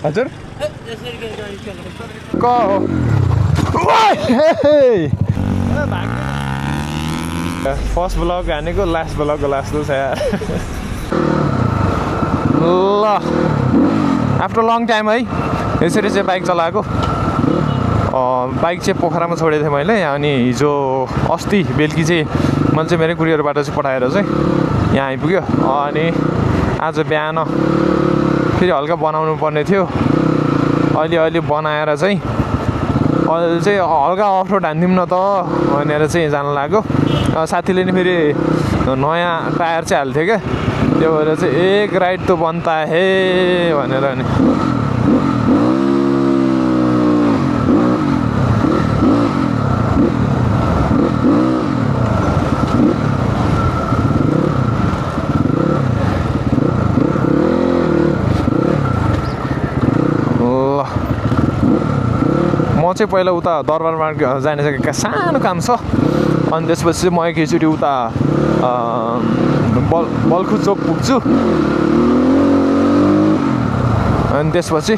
हजुर first blog हानेको last ब्लगको last छ यार ल आफ्टर लङ टाइम है यसरी चाहिँ बाइक चलाएको बाइक चाहिँ पोखरामा छोडेको थिएँ मैले अनि हिजो अस्ति बेलुकी चाहिँ मैले चाहिँ मेरै कुरियरबाट चाहिँ पठाएर चाहिँ यहाँ आइपुग्यो अनि आज बिहान फेरि हल्का बनाउनु पर्ने थियो अहिले बनाएर चाहिँ अहिले चाहिँ हल्का अफ रोड हान्दिउँ न त भनेर चाहिँ जान लाग्यो साथीले नि फेरि नयाँ टायर चाहिँ हाल्थ्यो क्या त्यो भएर चाहिँ एक राइड त बनता हे भनेर नि म चाहिँ पहिला उता दरबार मार्ग जाने चाहिँ सानो काम छ अनि त्यसपछि चाहिँ म एकैचोटि उता बल्खु चोक पुग्छु अनि त्यसपछि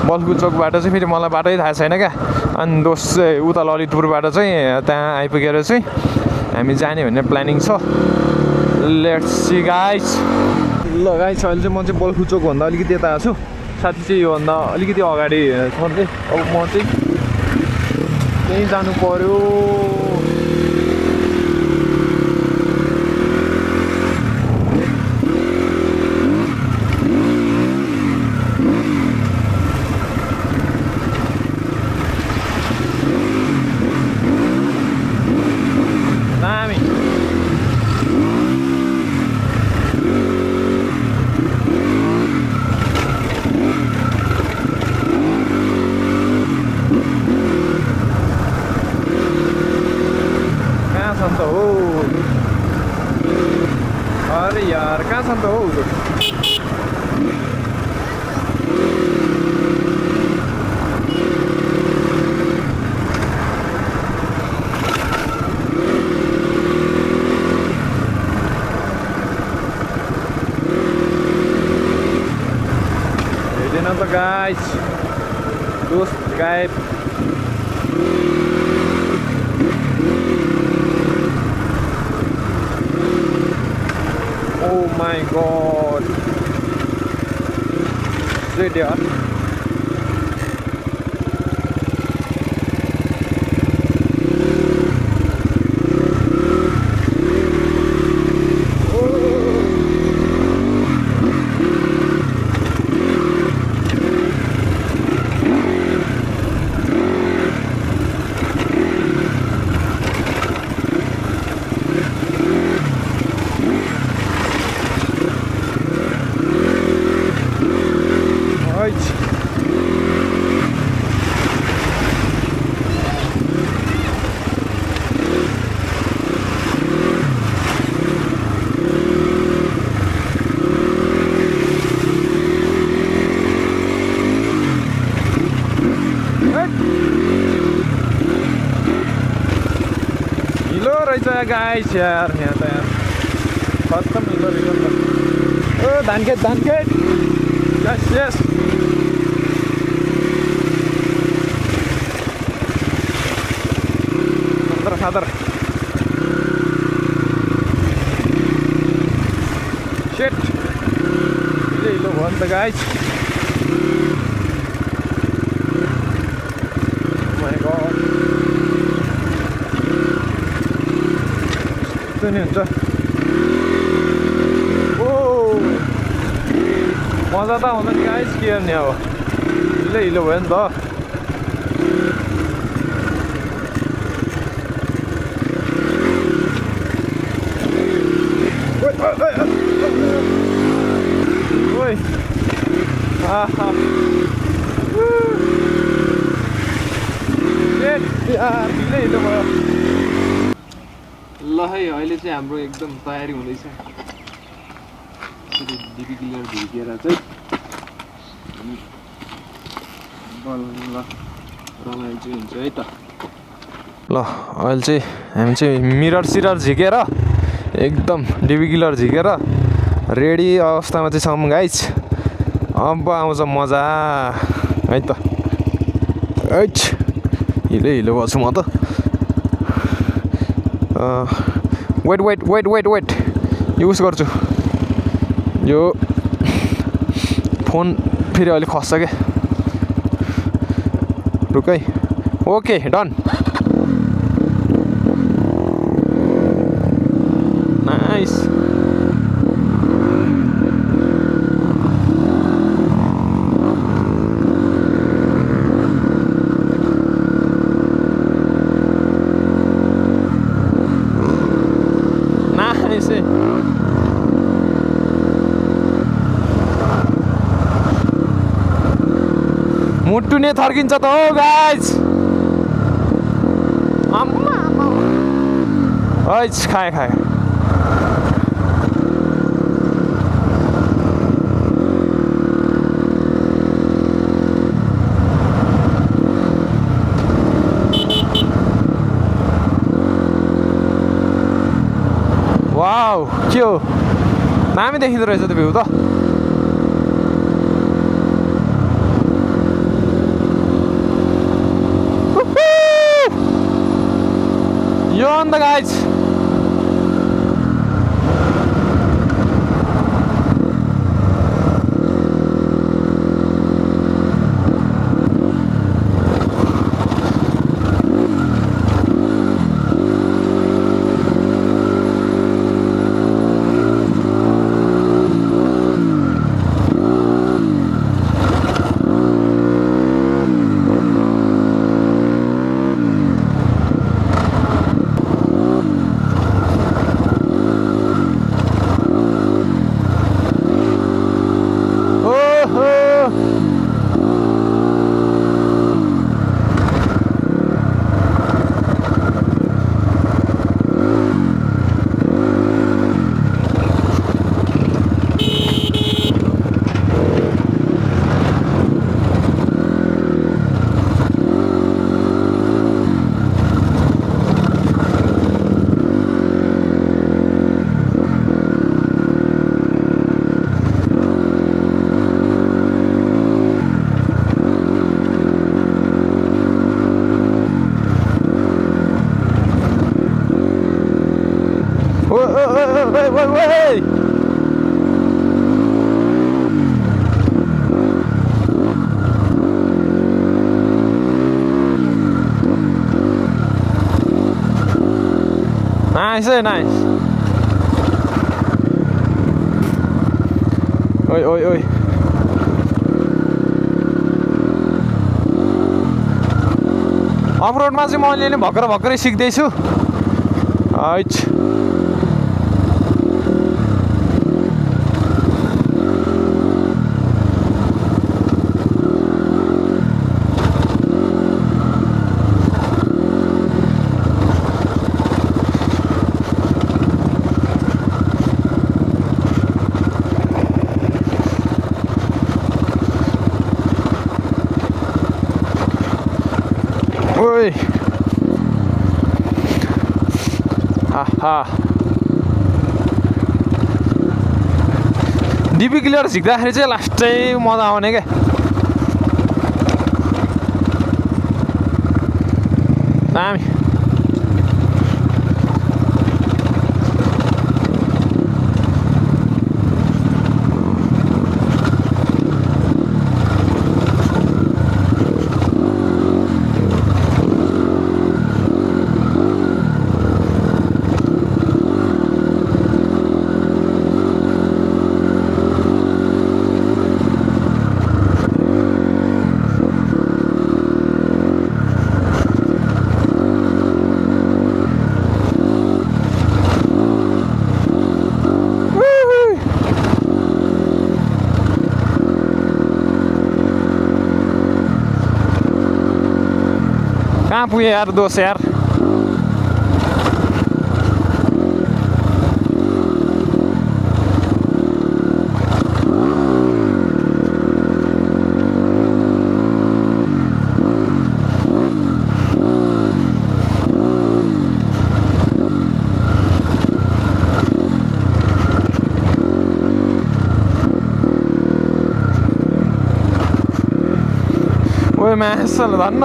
बल्खु चोकबाट चाहिँ फेरि मलाई बाटै थाहा छैन क्या अनि दोस्त चाहिँ उता ललितपुरबाट चाहिँ त्यहाँ आइपुगेर चाहिँ हामी जाने भन्ने प्लानिङ छ लेट्स सी गाइस ल गाइस अहिले चाहिँ म चाहिँ बल्खु चोकभन्दा अलिकति यता छु साथी चाहिँ योभन्दा अलिकति अगाडि छँदै अब म चाहिँ त्यहीँ जानु पर्यो अरे यार कहाँ छन् त हौ हेर्दैन त गाइस दोस्त गायब Oh my god. Straight yaar. Guys यार यहाँ त यार खत्तम हिलो ओ धानखेत यस यस खादर शिट हिलो भयो नि त गाइस माय गॉड नि हुन्छ ओ मजा त आउँछ नि गाइस के गर्ने अब हिलो भयो नि त ओइ आहा हिलो भयो ल है अहिले चाहिँ हाम्रो एकदम तयारी हुँदैछ डिपी क्लियर भिजेर चाहिँ बल्ल रमाइलो चाहिँ हुन्छ है त ल अहिले चाहिँ हामी चाहिँ मिरर सिरर झिकेर एकदम डिपी क्लियर झिकेर रेडी अवस्थामा चाहिँ छौँ गाइस अब आउँछ मजा है त। हैट हिलो बस्छु म त। वेट युज गर्छु। यो फोन फेरि अलिक खस्छ क्या। रुक है। Okay done. नाइस। नाइस। मुट्टु नै थर्किन्छ त हो गाइज। खाए वाउ के हो दामी देखिँदो रहेछ त भ्यू त। यो अन्त guys Wait. Nice, nice. Oi. अफरोडमा चाहिँ मैले नि भर्खरै सिक्दैछु। डिपी क्लियर झिक्दाखेरि चाहिँ लास्टै मजा आउने क्या। दामी कहाँ पुगे यार दोस्त यार। ओए मासल धन्न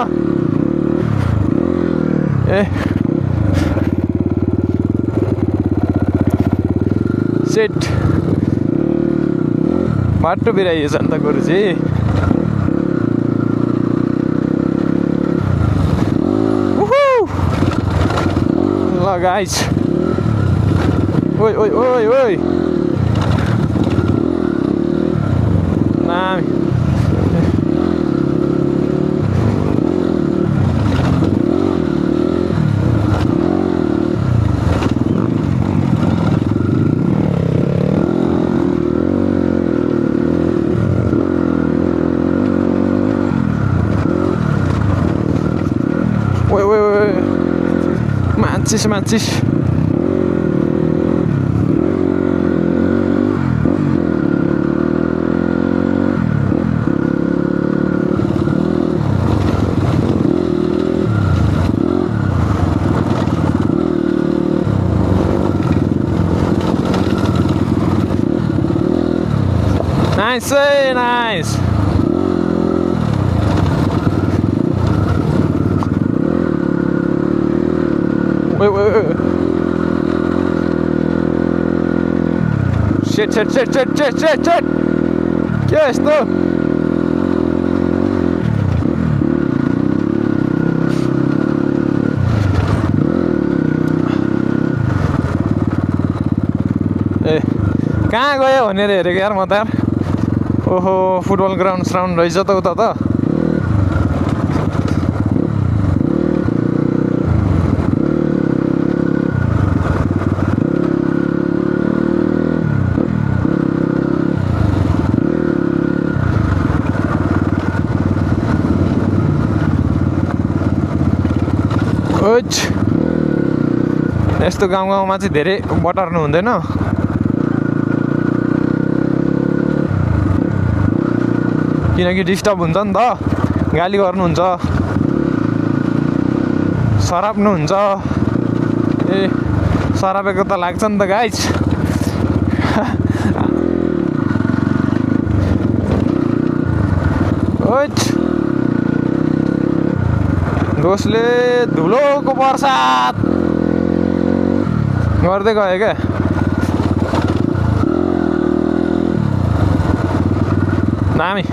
ए सेट बाटो बिराइएछ नि त गुरुजी ल गाइस ओइ ओइ ओइ ओइ नाम ओइ ओइ ओइ मान्छेस मान्छेस Nice, nice. Wait, wait, wait. Shit. ¿Qué es esto? कहाँ गयो भनेर हेरेको यार म त यार ओहो फुटबल ग्राउन्ड रहेछ त उता त यस्तो गाउँमा चाहिँ धेरै बटार्नु हुँदैन किनकि डिस्टर्ब हुन्छ नि त गाली गर्नुहुन्छ सराप्नुहुन्छ ए सरापेको त लाग्छ नि त गाइस दोस्ले धुलोको बर्सात गर्दै गयो क्या दामी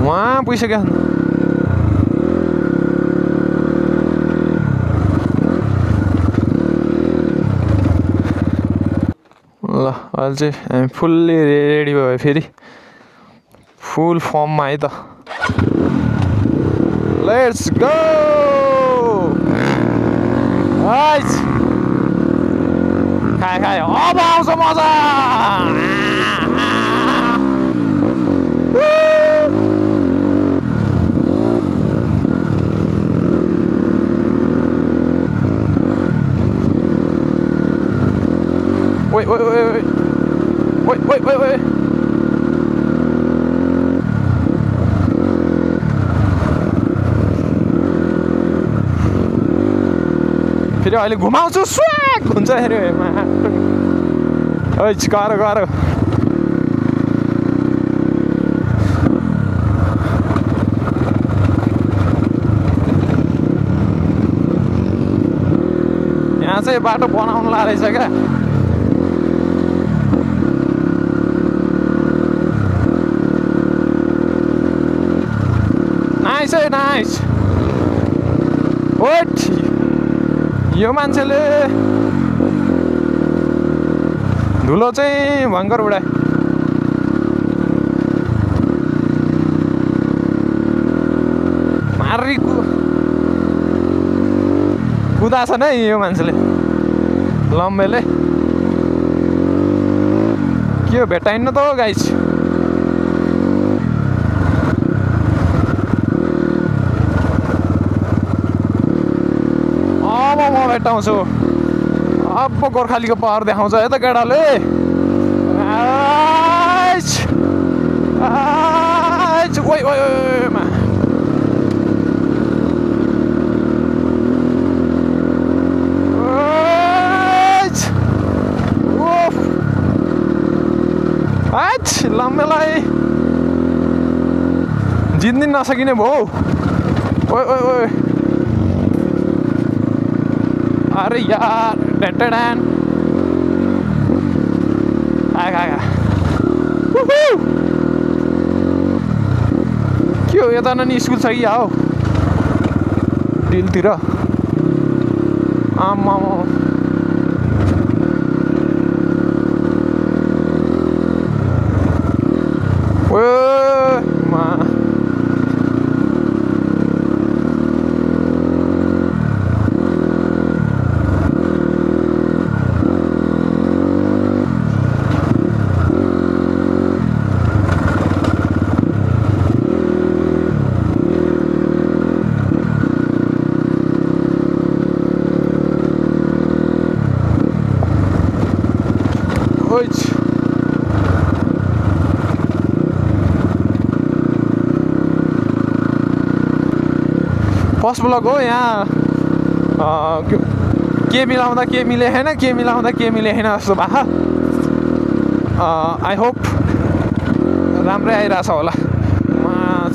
वहाँ पुगिसक्यो ल अहिले चाहिँ हामी फुल्ली रेडी भयो फेरि फुल फर्ममा है त लेट्स गो खाए अब आउँछ मजा Wait. फेरि अहिले घुमाउँछु स्वाग हुन्छ अरे ओइ गर यहाँ चाहिँ बाटो बनाउनु लागेछ क्या नाइस ओट यो मान्छेले धुलो चाहिँ भयङ्कर उडाए मारी कुदाछ नै यो मान्छेले लम्बेले के हो भेटाइन्न त हो गाइस म भेटाउँछु अब गोर्खालीको पावर देखाउँछ है त केटाले ओइ मलाई जित्नै नसकिने भयो ओए ओए ओए अरे यार डेन्टेडान आगा के हो यता नानी स्कुल छ कि हो डिलतिर आमा फर्स्ट ब्लग हो यहाँ के मिलाउँदा के मिलेन के मिलाउँदा के मिलेन जस्तो भा आई होप राम्रै आइरहेछ होला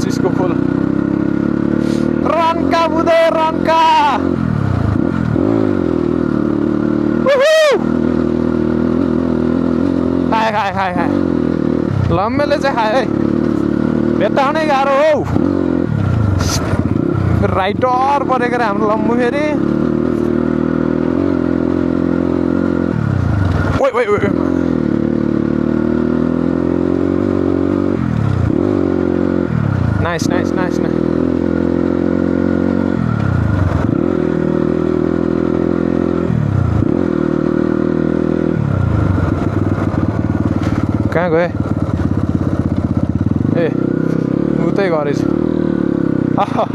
चिसको खोल रन्का बुधे रन्का खाए खाए खाए खाए लम्बेले चाहिँ खाए है भेट्टाउनै गाह्रो हौ राइटर परेको रे हाम्रो लम्बु फेरि ओइ ओइ ओइ नाइस नाइस नाइस नाइस कहाँ गए ए उतै गरेछ आहा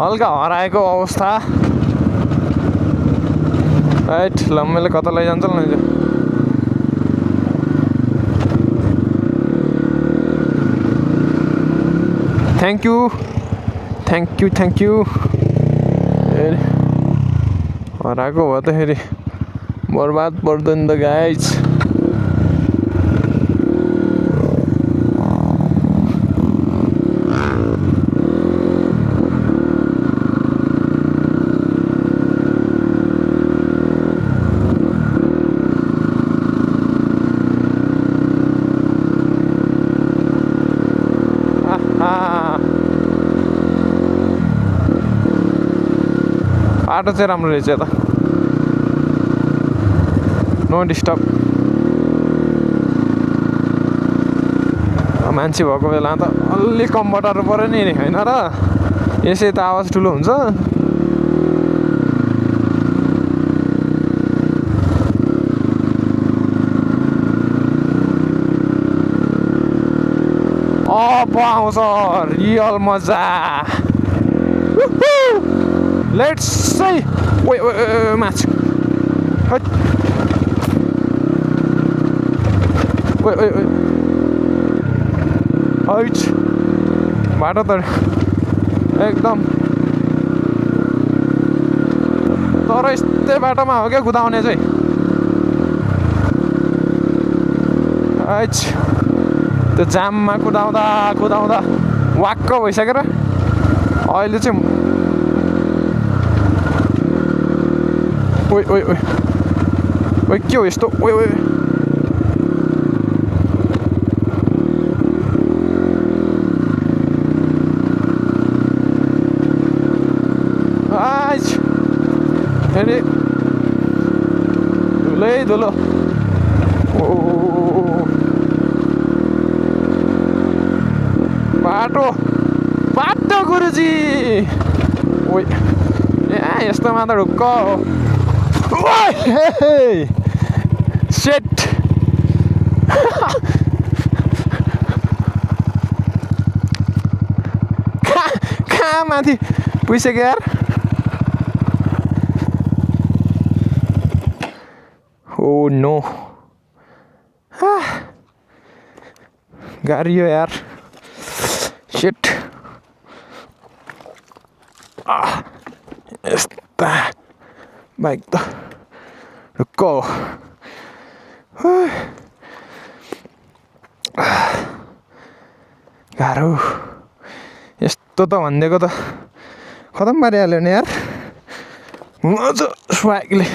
हल्का हराएको अवस्था राइट लम्बेले कता लैजान्छ ल thank you thank you thank you हराएको भयो त फेरि बर्बाद पर्दैन त गाइज बाटो चाहिँ राम्रो रहेछ यता नो डिस्टर्ब मान्छे भएको बेला त अलि कम बटार्नु पऱ्यो नि होइन र यसै त आवाज ठुलो हुन्छ आउँछ रियल मजा लेट्स से ओइ माछ ओइ ओइ ओइ हैट बाटो त एकदम तर यस्तै बाटोमा हो क्या कुदाउने चाहिँ हैट त्यो जाममा कुदाउँदा कुदाउँदा वाक्क भइसकेर अहिले चाहिँ ओइ ओइ ओइ ओइ के हो यस्तो ओइ ओइ फेरि धुलै धुलो बाटो बाटो गुरुजी ओइ ए यस्तोमा त ढुक्क सेट कहाँ माथि पुगिसक्यो यार ओ नो गाडी हो यार शिट यस्ता बाइक त ढुक्क गाह्रो यस्तो त भनिदिएको त खतम पारिहाल्यो नि यार मजा स्वागले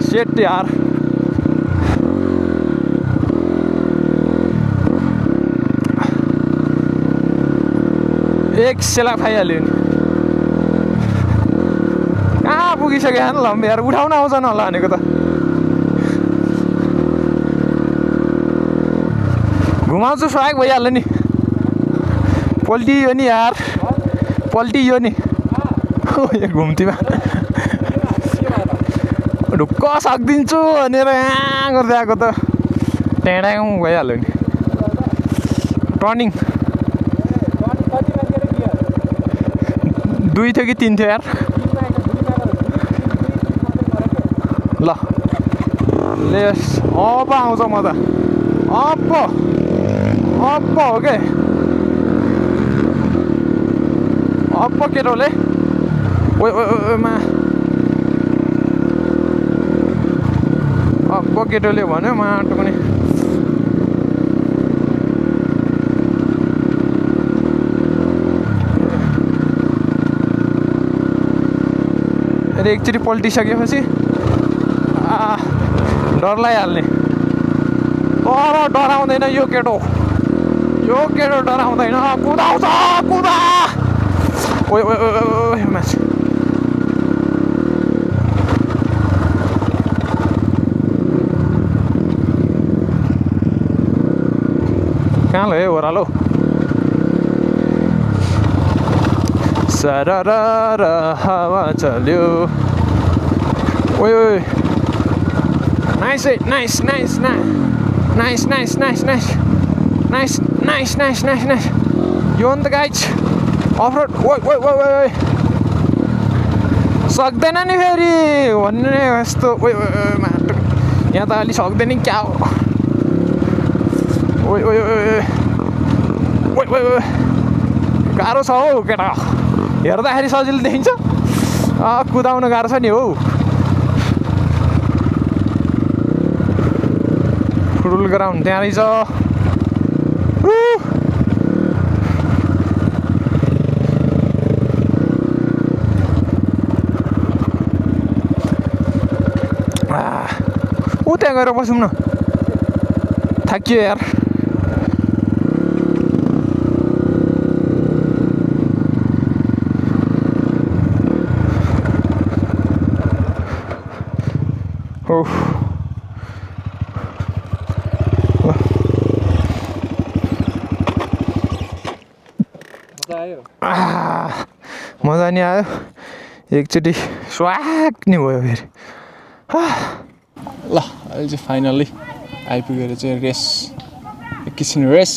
शिट यार एक सेला खाइहाल्यो नि कहाँ पुगिसक्यो ल यार उठाउन आउँछ न होला भनेको त घुमाउँछु स्वाग भइहाल्यो नि पल्टियो नि यार पल्टियो नि घुम्तीमा ढुक्क सक्दिन्छु भनेर यहाँ गर्दै आएको त टेढाउँ भइहाल्यो नि टर्निङ 2 थियो कि 3 थियो यार ल लेस अब आउँछ मजा अब हो के अब केटोले मा अब केटोले भन्यो माटो पनि एकचोटि पल्टिसकेपछि डर लागिहाल्ने तर डराउँदैन यो केटो डराउँदैन कुदाउँछ कुदा ओ मान्छे कहाँ लो ओह्रालो सरर हावा चल्यो ओइ नाइस यो अन्त गाइज अफरोड ओइ सक्दैन नि फेरि भन्ने यस्तो ओइ माटो यहाँ त अलि सक्दैन नि क्या हो ओइ गाह्रो छ हौ केटा हेर्दाखेरि सजिलो देखिन्छ कुदाउन गाह्रो छ नि हौ फुटबल ग्राउन्ड त्यहाँ रहेछ त्यहाँ गएर बसौँ न थाकियो यार हो मजा नि आयो एकचोटि स्वाग नि भयो फेरि ल अहिले चाहिँ फाइनल्ली आइपुगेर चाहिँ रेस एकैछिन रेस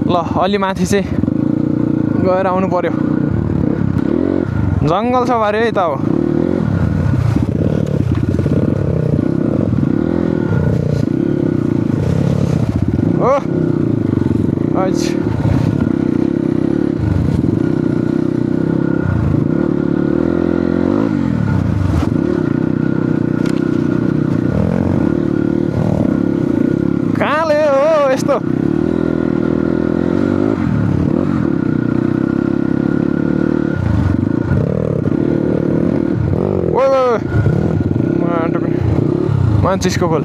ल अलि माथि चाहिँ गएर आउनु पर्यो जङ्गल छ बारे है त अब हो अच्छा कहाँले हो यस्तो फ्रान्सिस्को खोल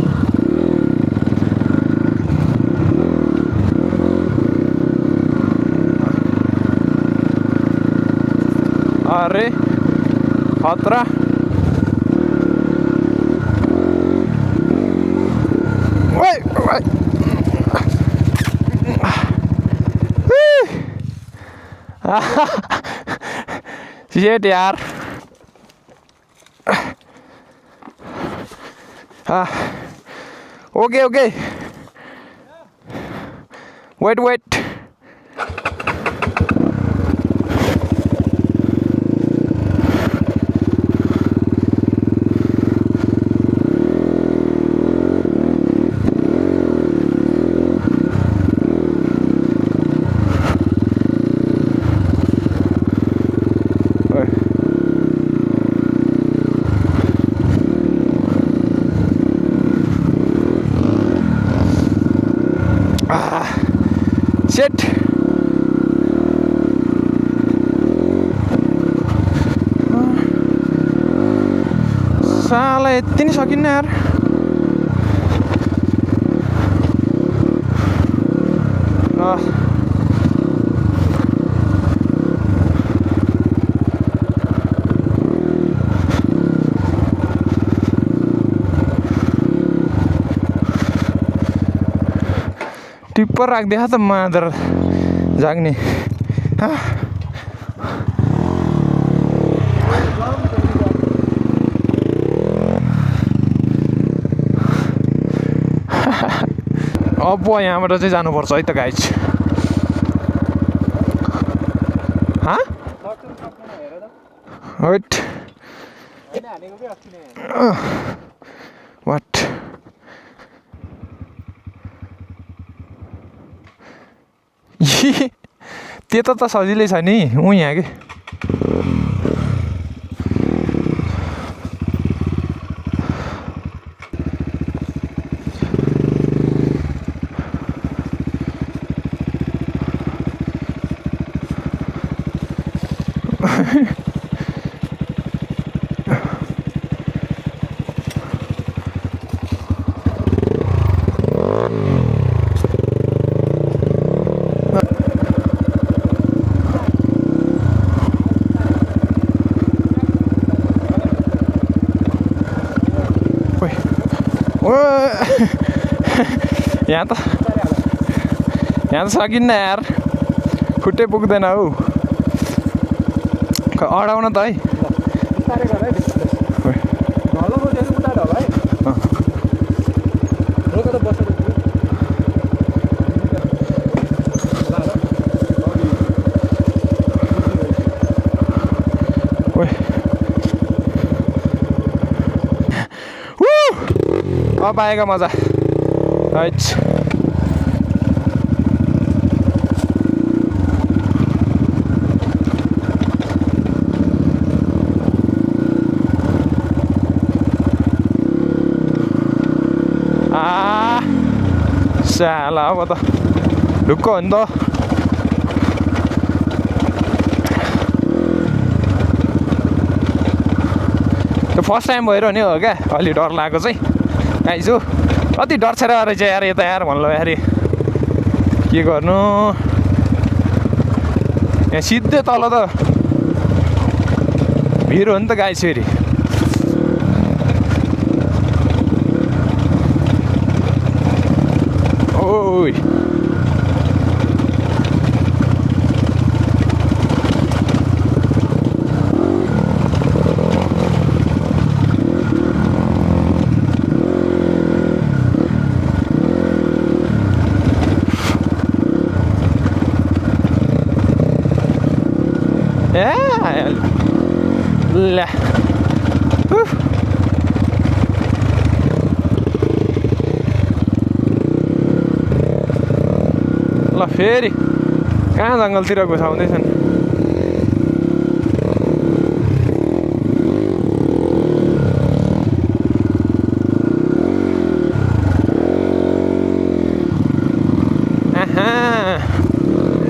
अरे खतरा Shit यार okay wait shit साला यति नि सकिन्न यार टिप्पर राखिदिए त मादर जाग्ने अब यहाँबाट चाहिँ जानुपर्छ है त गाइज वेट वाट त्यता त सजिलै छ नि यहाँ के यहाँ त सकिन्न यार खुट्टै पुग्दैन हौ अडाउन त है अब आएगा मजा साला अब त ढुक्क हो नि त त्यो फर्स्ट टाइम भएर नि हो क्या अलि डर लागेको चाहिँ आइजु कति डर छ रहेछ यार यता यार भन्नु यार के गर्नु यहाँ सिधै तल त भिड हो नि त गाइस फेरि ओइ ल ल फेरि कहाँ जङ्गलतिर घुसाउँदैछन्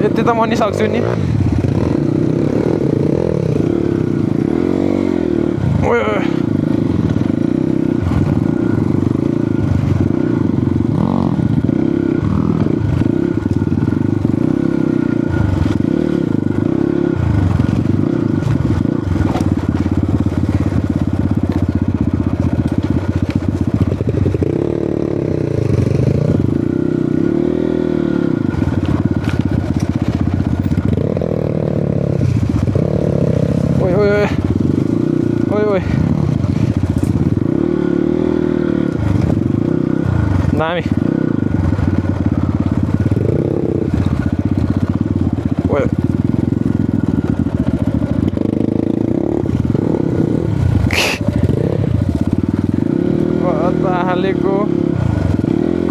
यति त म नि सक्छु नि ओए ओए दामी ओए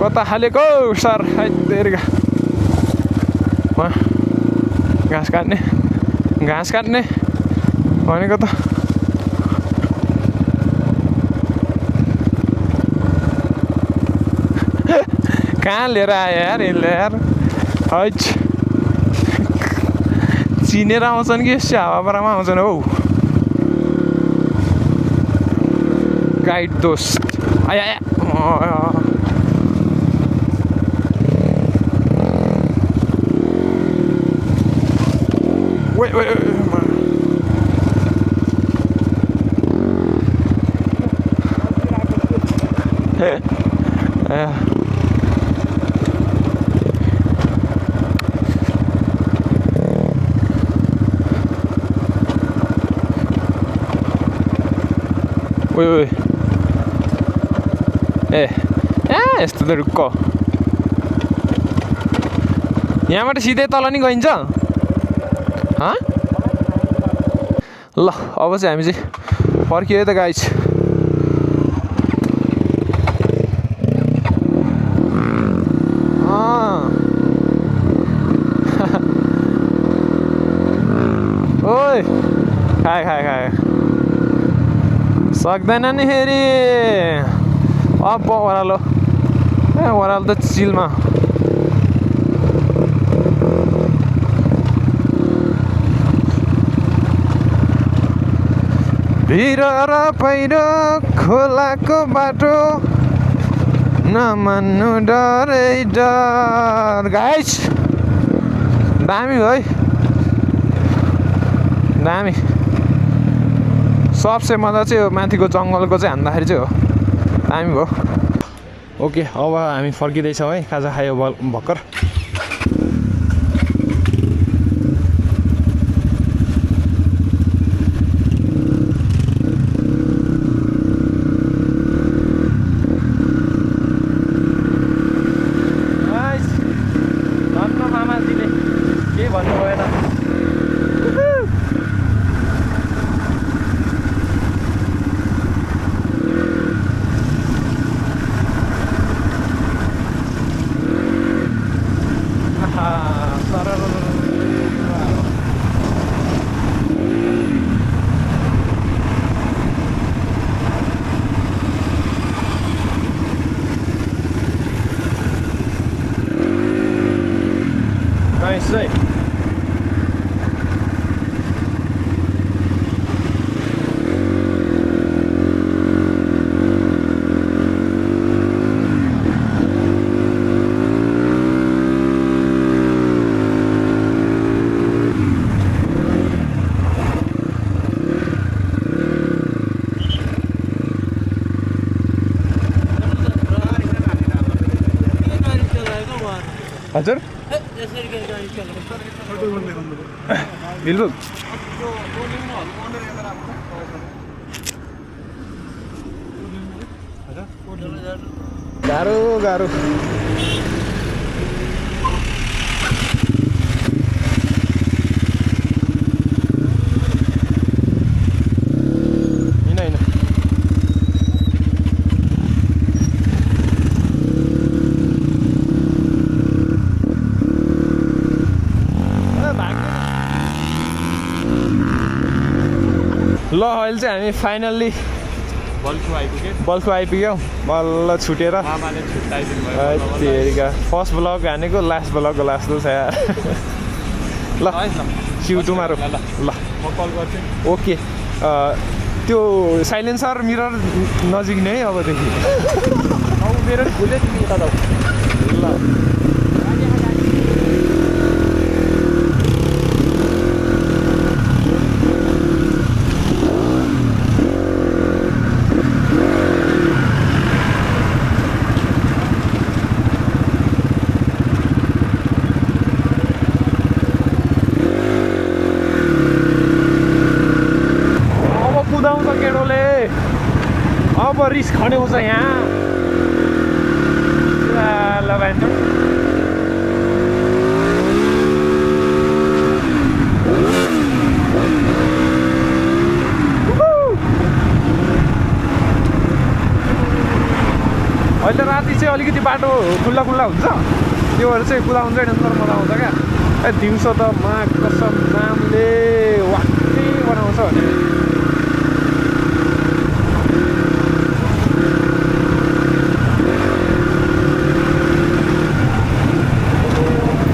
कता हालेको सर हैतेरिका घाँस काट्ने भनेको त कहाँ लिएर आयो यार यसले यार हैच चिनेर आउँछन् कि यसो हावाबारामा आउँछन् हौ गाइड दोस्त आया Wait. Wait. यस्तो त रुक्क यहाँबाट सिधै तल नि गइन्छ ल अब चाहिँ हामी चाहिँ फर्कियो त गाइस ओइ खाए सक्दैन नि फेरि अब ओह्रालो ओह्रालो त चिलमा भिर र पहिरो खोलाको बाटो नमान्नु डरै डर गाइस दामी हो है दामी सबसे मजा चाहिँ माथिको जङ्गलको चाहिँ हान्दाखेरि चाहिँ हो दामी भयो ओके अब हामी फर्किँदैछौँ है खाजा खायो भर्खर Nice. हजुर बिल्कुल गाह्रो ल अहिले चाहिँ हामी फाइनल्ली बल्खु आइपुग्यौँ बल्ल छुटेर फर्स्ट ब्लग हानेको लास्ट ब्लगको लास्ट छ यार ल सिउ टुमारो ल म कल गर्छु ओके त्यो साइलेन्सर मिरर नजिक नै अबदेखि मेरो भुले तिमी उता जाऊ ल कुदाउँछ केटोले अब रिस खन्याउँछ यहाँ लगाइन्छ अहिले राति चाहिँ अलिकति बाटो खुल्ला खुल्ला हुन्छ त्यो भएर चाहिँ कुदाउनु चाहिँ नम्बर मजा आउँछ क्या ए दिउँसो त मा कसम नामले वाक्कै बनाउँछ भने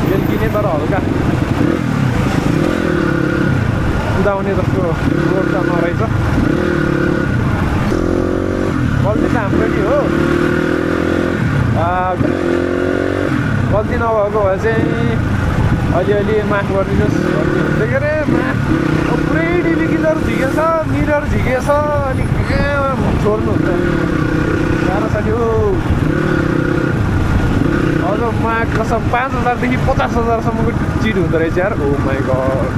बेलुकी नै तर हल्का कुदाउने जस्तो रोड त नरहेछ गल्ती त हाम्रो नि हो गल्ती नभएको भए चाहिँ अलिअलि माफ गरिदिनुहोस् भन्ने हुन्छ के अरे पुरै डिभिकिलहरू झिकेछ मिरर झिकेछ अनि कहाँ छोड्नुहुन्छ गाह्रो छ त्यो अझ मा कसम 5,000 देखि 50,000सम्मको चिट हुँदो रहेछ यार ओ माई गड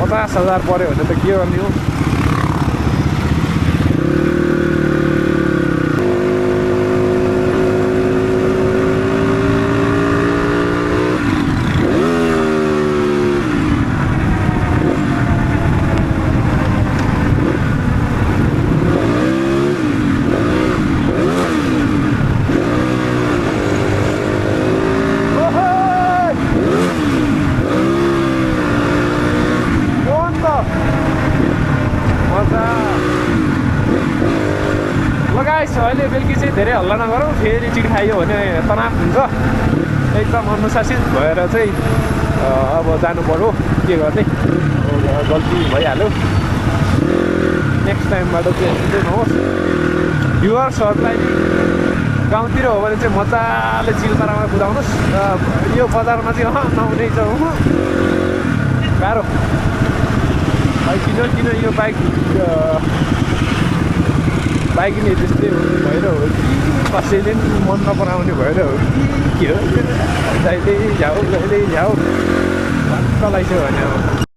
50,000 पऱ्यो भने त के गर्ने हो अहिले बेलुकी चाहिँ धेरै हल्ला नगरौँ फेरि चिट खाइयो भने तनाव हुन्छ एकदम अनुशासित भएर चाहिँ अब जानु पर्यो के गर्ने गल्ती भइहाल्यो नेक्स्ट टाइमबाट चाहिँ यस्तो नहोस् भ्युवर्सहरूलाई गाउँतिर हो भने चाहिँ मजाले चिलपारामा कुदाउनुहोस् यो बजारमा चाहिँ नहुने छ गाह्रो किन यो बाइक नै त्यस्तै भएर हो कि कसैले पनि मन नपराउने भएर हो कि के हो जहिले झ्याउ भक्क लगाइसक्यो भने अब